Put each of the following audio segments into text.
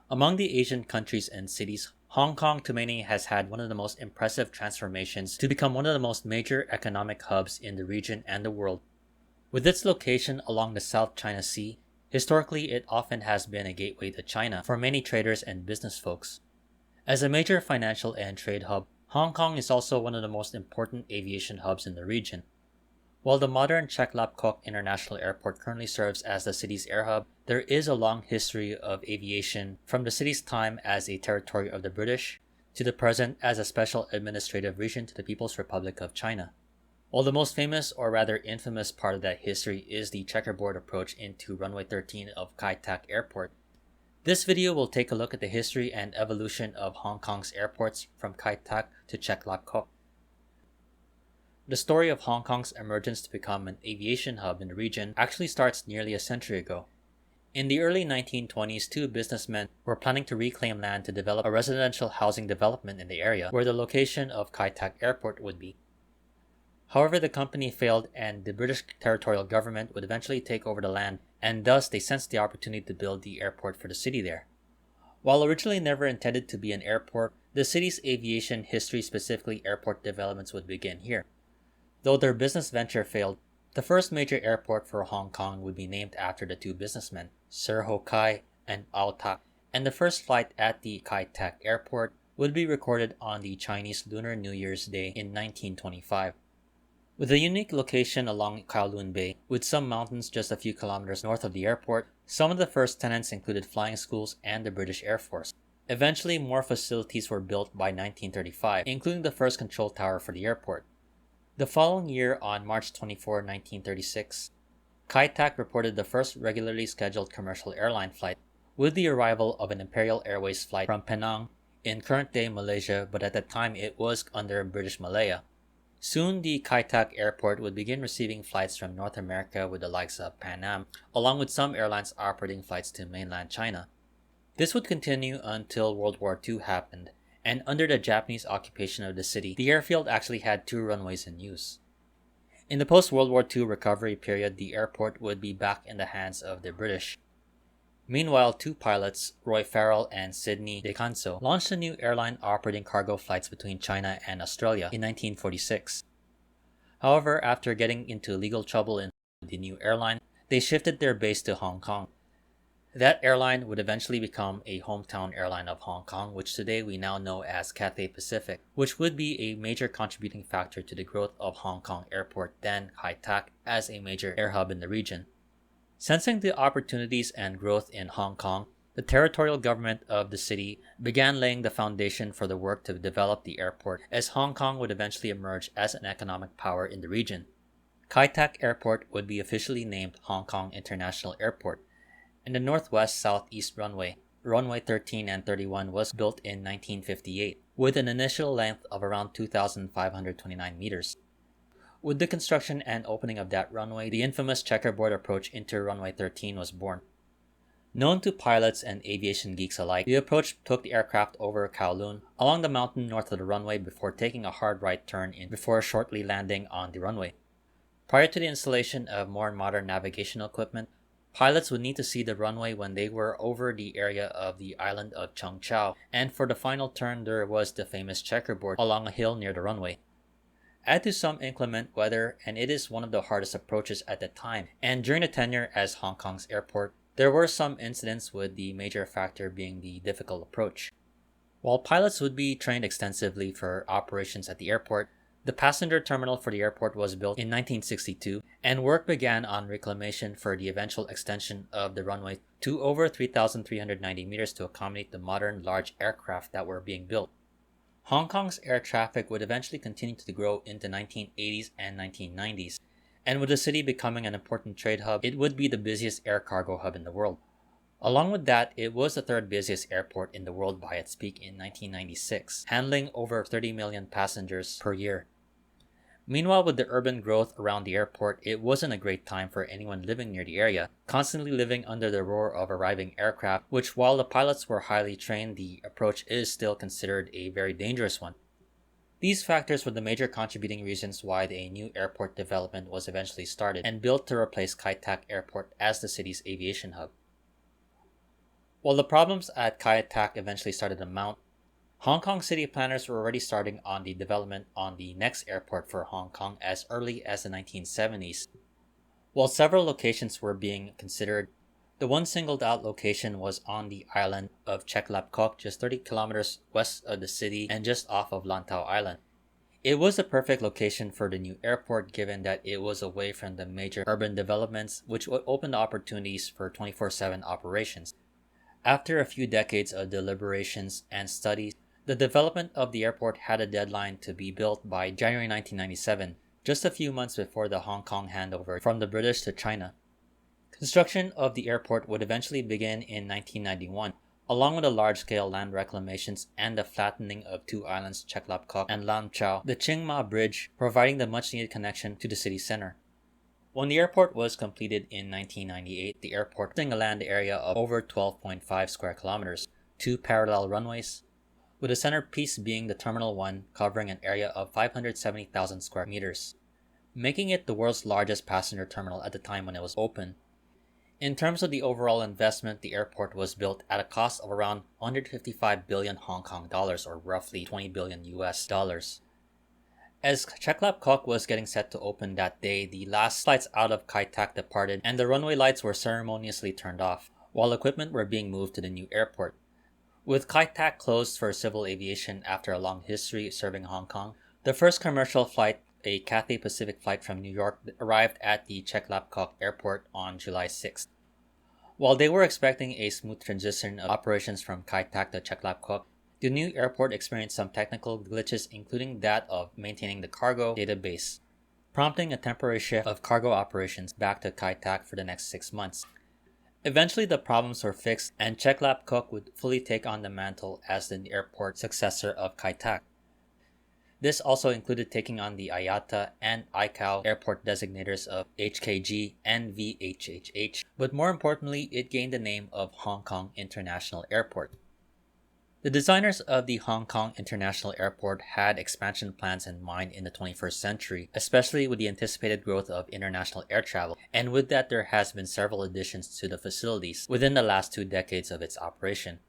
Among the Asian countries and cities, Hong Kong to many has had one of the most impressive transformations to become one of the most major economic hubs in the region and the world. With its location along the South China Sea, historically it often has been a gateway to China for many traders and business folks. As a major financial and trade hub, Hong Kong is also one of the most important aviation hubs in the region. While the modern Chek International Airport currently serves as the city's air hub, there is a long history of aviation from the city's time as a territory of the British to the present as a special administrative region to the People's Republic of China. While the most famous or rather infamous part of that history is the checkerboard approach into Runway 13 of Cathay Airport, this video will take a look at the history and evolution of Hong Kong's airports from Cathay to Chek. The story of Hong Kong's emergence to become an aviation hub in the region actually starts nearly a century ago. In the early 1920s, two businessmen were planning to reclaim land to develop a residential housing development in the area where the location of Cathay Airport would be. However, the company failed and the British territorial government would eventually take over the land, and thus they sensed the opportunity to build the airport for the city there. While originally never intended to be an airport, the city's aviation history, specifically airport developments, would begin here. Though their business venture failed, the first major airport for Hong Kong would be named after the two businessmen, Sir Ho Kai and Ao Tak, and the first flight at the Cathay Airport would be recorded on the Chinese Lunar New Year's Day in 1925. With a unique location along Kowloon Bay, with some mountains just a few kilometers north of the airport, some of the first tenants included flying schools and the British Air Force. Eventually, more facilities were built by 1935, including the first control tower for the airport. The following year, on March 24, 1936, Cathay reported the first regularly scheduled commercial airline flight, with the arrival of an Imperial Airways flight from Penang in current-day Malaysia, but at that time it was under British Malaya. Soon, the Cathay Airport would begin receiving flights from North America with the likes of Pan Am, along with some airlines operating flights to mainland China. This would continue until World War II happened, and under the Japanese occupation of the city, the airfield actually had 2 runways in use. In the post-World War II recovery period, the airport would be back in the hands of the British. Meanwhile, 2 pilots, Roy Farrell and Sidney DeCanso, launched a new airline operating cargo flights between China and Australia in 1946. However, after getting into legal trouble in the new airline, they shifted their base to Hong Kong. That airline would eventually become a hometown airline of Hong Kong, which today we now know as Cathay Pacific, which would be a major contributing factor to the growth of Hong Kong Airport, then Cathay, as a major air hub in the region. Sensing the opportunities and growth in Hong Kong, the territorial government of the city began laying the foundation for the work to develop the airport, as Hong Kong would eventually emerge as an economic power in the region. Cathay Airport would be officially named Hong Kong International Airport, and the northwest-southeast runway, Runway 13 and 31, was built in 1958, with an initial length of around 2,529 meters. With the construction and opening of that runway, the infamous checkerboard approach into Runway 13 was born. Known to pilots and aviation geeks alike, the approach took the aircraft over Kowloon, along the mountain north of the runway before taking a hard right turn in before shortly landing on the runway. Prior to the installation of more modern navigational equipment, pilots would need to see the runway when they were over the area of the island of Cheung Chau, and for the final turn there was the famous checkerboard along a hill near the runway. Add to some inclement weather, and it is one of the hardest approaches at the time, and during the tenure as Hong Kong's airport, there were some incidents with the major factor being the difficult approach. While pilots would be trained extensively for operations at the airport, the passenger terminal for the airport was built in 1962, and work began on reclamation for the eventual extension of the runway to over 3,390 meters to accommodate the modern large aircraft that were being built. Hong Kong's air traffic would eventually continue to grow into 1980s and 1990s, and with the city becoming an important trade hub, it would be the busiest air cargo hub in the world. Along with that, it was the 3rd busiest airport in the world by its peak in 1996, handling over 30 million passengers per year. Meanwhile, with the urban growth around the airport, it wasn't a great time for anyone living near the area, constantly living under the roar of arriving aircraft, which while the pilots were highly trained, the approach is still considered a very dangerous one. These factors were the major contributing reasons why a new airport development was eventually started and built to replace Cathay Airport as the city's aviation hub. While the problems at Kai Tak eventually started to mount, Hong Kong city planners were already starting on the development on the next airport for Hong Kong as early as the 1970s. While several locations were being considered, the one singled out location was on the island of Chek just 30 kilometers west of the city and just off of Lantau Island. It was the perfect location for the new airport given that it was away from the major urban developments, which would open the opportunities for 24/7 operations. After a few decades of deliberations and studies, the development of the airport had a deadline to be built by January 1997, just a few months before the Hong Kong handover from the British to China. Construction of the airport would eventually begin in 1991, along with the large-scale land reclamations and the flattening of two islands, Chek Lap Kok and Lam Chau, the Ching Ma Bridge, providing the much-needed connection to the city center. When the airport was completed in 1998, the airport had a land area of over 12.5 square kilometers, 2 parallel runways, with the centerpiece being the Terminal 1 covering an area of 570,000 square meters, making it the world's largest passenger terminal at the time when it was open. In terms of the overall investment, the airport was built at a cost of around 155 billion Hong Kong dollars, or roughly 20 billion US dollars. As Chek Lap Kok was getting set to open that day, the last flights out of Kai Tak departed and the runway lights were ceremoniously turned off, while equipment were being moved to the new airport. With Kai Tak closed for civil aviation after a long history serving Hong Kong, the first commercial flight, a Cathay Pacific flight from New York, arrived at the Chek Lap Kok airport on July 6th. While they were expecting a smooth transition of operations from Kai Tak to Chek Lap Kok, the new airport experienced some technical glitches, including that of maintaining the cargo database, prompting a temporary shift of cargo operations back to Kai Tak for the next 6 months. Eventually, the problems were fixed, and Chek Lap Kok would fully take on the mantle as the airport successor of Kai Tak. This also included taking on the IATA and ICAO airport designators of HKG and VHHH, but more importantly, it gained the name of Hong Kong International Airport. The designers of the Hong Kong International Airport had expansion plans in mind in the 21st century, especially with the anticipated growth of international air travel, and with that there has been several additions to the facilities within the last 2 decades of its operation.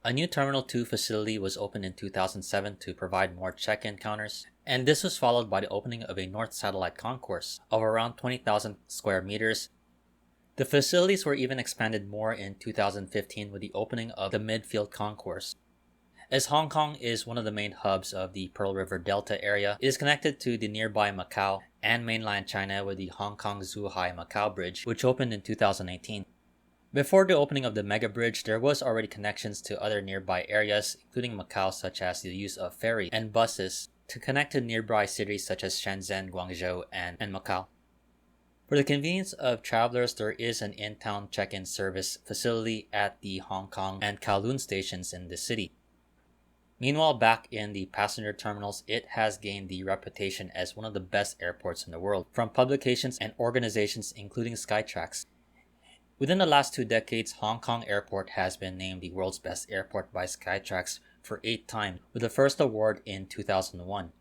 A new Terminal 2 facility was opened in 2007 to provide more check-in counters, and this was followed by the opening of a North Satellite Concourse of around 20,000 square meters. The facilities were even expanded more in 2015 with the opening of the Midfield Concourse. As Hong Kong is one of the main hubs of the Pearl River Delta area, it is connected to the nearby Macau and mainland China with the Hong Kong-Zhuhai Macau Bridge, which opened in 2018. Before the opening of the Mega Bridge, there was already connections to other nearby areas, including Macau, such as the use of ferry and buses to connect to nearby cities such as Shenzhen, Guangzhou, and Macau. For the convenience of travelers, there is an in-town check-in service facility at the Hong Kong and Kowloon stations in the city. Meanwhile, back in the passenger terminals, it has gained the reputation as one of the best airports in the world, from publications and organizations including Skytrax. Within the last 2 decades, Hong Kong Airport has been named the world's best airport by Skytrax for 8 times, with the first award in 2001.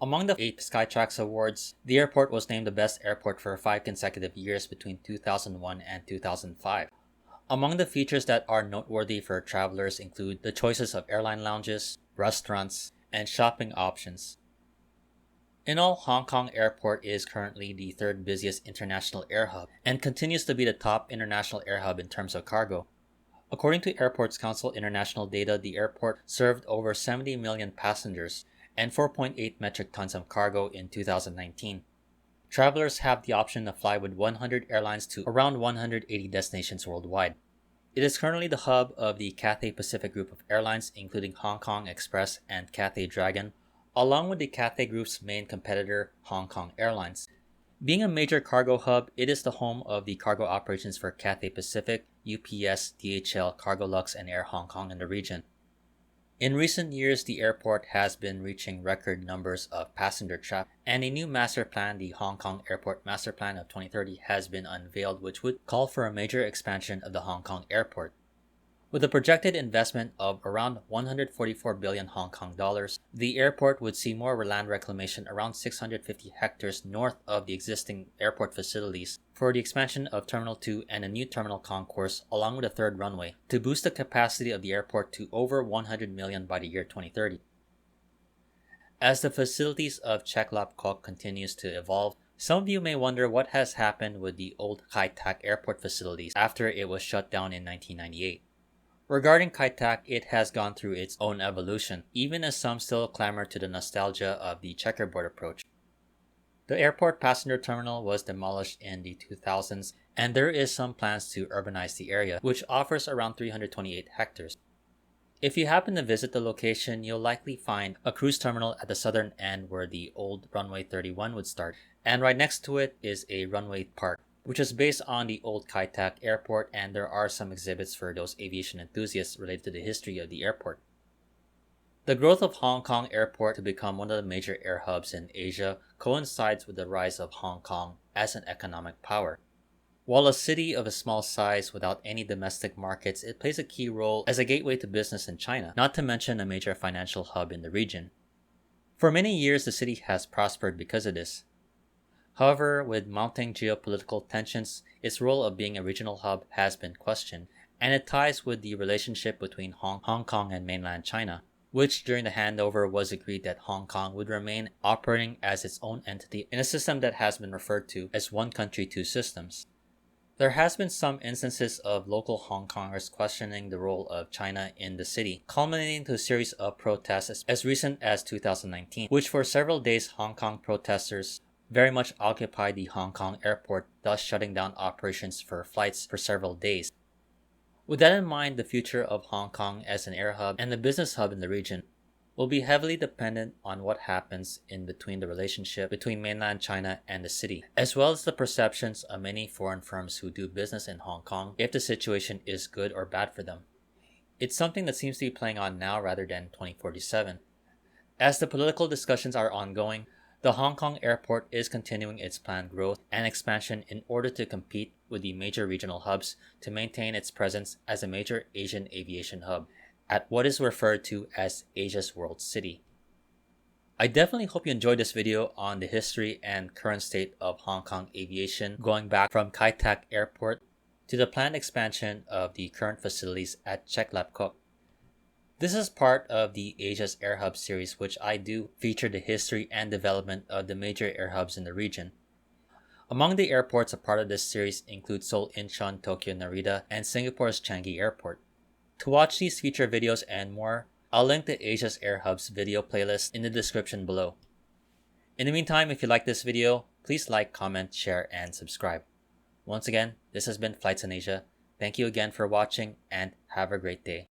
Among the 8 Skytrax awards, the airport was named the best airport for 5 consecutive years between 2001 and 2005. Among the features that are noteworthy for travelers include the choices of airline lounges, restaurants, and shopping options. In all, Hong Kong Airport is currently the 3rd busiest international air hub and continues to be the top international air hub in terms of cargo. According to Airports Council International data, the airport served over 70 million passengers and 4.8 metric tons of cargo in 2019. Travelers have the option to fly with 100 airlines to around 180 destinations worldwide. It is currently the hub of the Cathay Pacific group of airlines, including Hong Kong Express and Cathay Dragon, along with the Cathay Group's main competitor, Hong Kong Airlines. Being a major cargo hub, it is the home of the cargo operations for Cathay Pacific, UPS, DHL, Cargolux, and Air Hong Kong in the region. In recent years, the airport has been reaching record numbers of passenger traffic, and a new master plan, the Hong Kong Airport Master Plan of 2030, has been unveiled, which would call for a major expansion of the Hong Kong airport. With a projected investment of around 144 billion Hong Kong dollars, the airport would see more land reclamation around 650 hectares north of the existing airport facilities for the expansion of Terminal 2 and a new terminal concourse along with a third runway to boost the capacity of the airport to over 100 million by the year 2030. As the facilities of Chek continues to evolve, some of you may wonder what has happened with the old Cathay airport facilities after it was shut down in 1998. Regarding Cathay, it has gone through its own evolution, even as some still clamor to the nostalgia of the checkerboard approach. The airport passenger terminal was demolished in the 2000s, and there is some plans to urbanize the area, which offers around 328 hectares. If you happen to visit the location, you'll likely find a cruise terminal at the southern end where the old Runway 31 would start, and right next to it is a runway park, which is based on the old Cathay airport, and there are some exhibits for those aviation enthusiasts related to the history of the airport. The growth of Hong Kong Airport to become one of the major air hubs in Asia coincides with the rise of Hong Kong as an economic power. While a city of a small size without any domestic markets, it plays a key role as a gateway to business in China, not to mention a major financial hub in the region. For many years, the city has prospered because of this. However, with mounting geopolitical tensions, its role of being a regional hub has been questioned, and it ties with the relationship between Hong Kong and mainland China, which during the handover was agreed that Hong Kong would remain operating as its own entity in a system that has been referred to as one country, two systems. There has been some instances of local Hong Kongers questioning the role of China in the city, culminating to a series of protests as recent as 2019, which for several days Hong Kong protesters very much occupied the Hong Kong airport, thus shutting down operations for flights for several days. With that in mind, the future of Hong Kong as an air hub and the business hub in the region will be heavily dependent on what happens in between the relationship between mainland China and the city, as well as the perceptions of many foreign firms who do business in Hong Kong if the situation is good or bad for them. It's something that seems to be playing on now rather than 2047. As the political discussions are ongoing, the Hong Kong airport is continuing its planned growth and expansion in order to compete with the major regional hubs to maintain its presence as a major Asian aviation hub at what is referred to as Asia's World City. I definitely hope you enjoyed this video on the history and current state of Hong Kong aviation going back from Cathay Airport to the planned expansion of the current facilities at Chek. This is part of the Asia's Air Hub series, which I do feature the history and development of the major air hubs in the region. Among the airports a part of this series include Seoul Incheon, Tokyo Narita, and Singapore's Changi Airport. To watch these feature videos and more, I'll link the Asia's Air Hubs video playlist in the description below. In the meantime, if you like this video, please like, comment, share, and subscribe. Once again, this has been Flights in Asia. Thank you again for watching and have a great day.